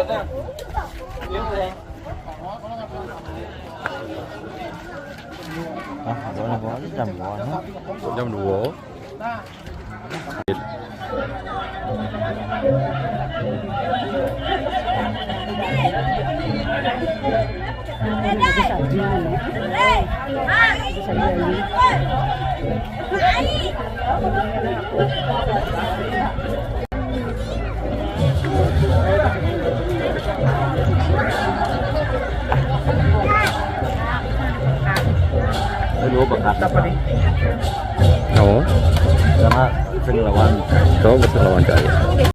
Đó là bó trăm bó nữa. Trăm đũa. Lúa bạc hạt no sama sing lawan coba sing lawan cari